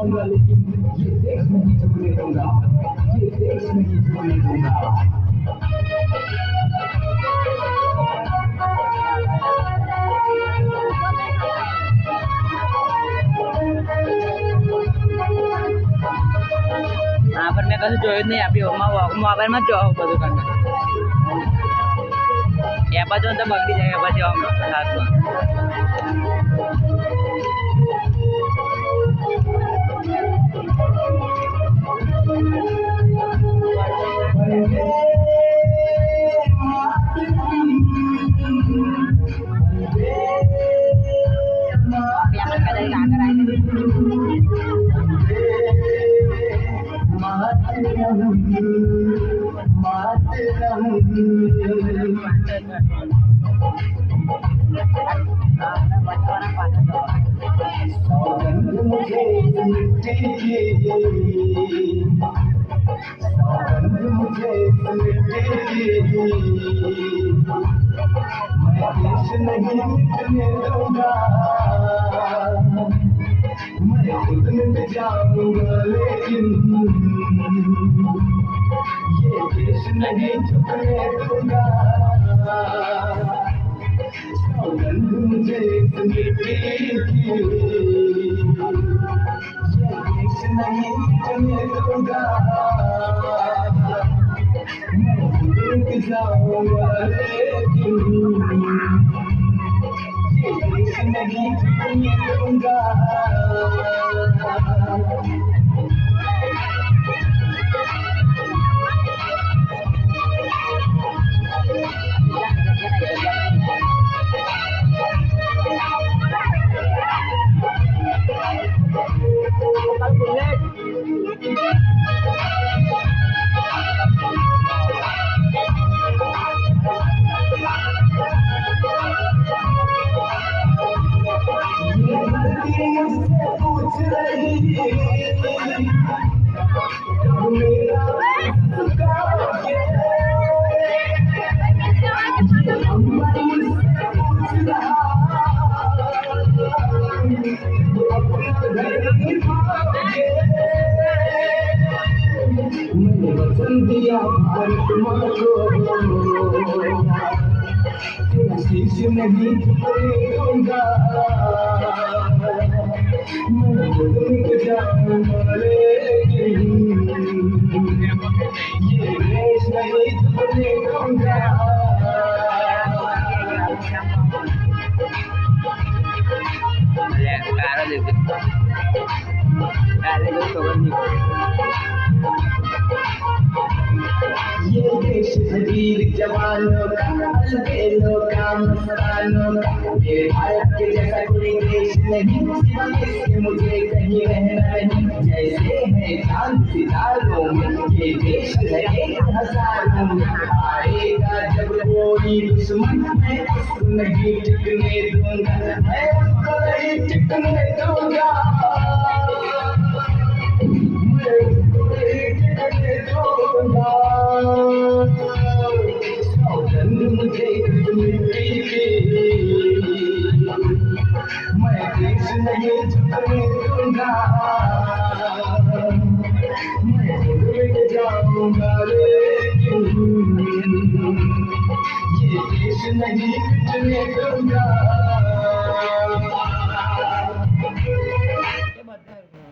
जाऊंगा लेकिन ये देश नहीं झुकने दूंगा, ये देश नहीं झुकने दूंगा। हाँ पर मैं कभी જોયું જ નહીં આપી મોબાઈલમાં જ જોવા બધું કરતા એ બાજુ તો બગડી જાય પછી આમ હાથમાં मुझे मिट्टी की मुझे मिट्टी की मैं देश नहीं मिटने दूंगा, मैं खुद मिट जाऊंगा लेकिन ये देश नहीं झुकने दूंगा। सौगंध मुझे इस मिट्टी की नहीं मिटने दूंगा, मैं मिट जाऊंगा लेकिन ये देश नहीं मिटने दूंगा। पूछ रही मैंने वचन दिया भारत माँ को, शीश नहीं झुकने दूंगा, मैं खुद मिट जाऊंगा लेकिन ये देश नहीं झुकने दूंगा। ये देश वीर जवानों का, अलबेलों का, मस्तानों का, मेरे भारत के जैसा कोई देश नहीं, इसलिए मुझे कहीं रहना नहीं। जैसे है चांद सितारों में ये देश लगेगा हजारों में, आएगा जब कोई दुश्मन मैं उसको नहीं टिकने दूंगा, मैं उसको नहीं टिकने दूंगा, मैं उसको नहीं टिकने दूंगा। सौगंध मुझे इस मिट्टी की, मैं देश नहीं झुकने दूंगा, मैं खुद मिट जाऊंगा लेकिन ये देश नहीं मिटने दूंगा।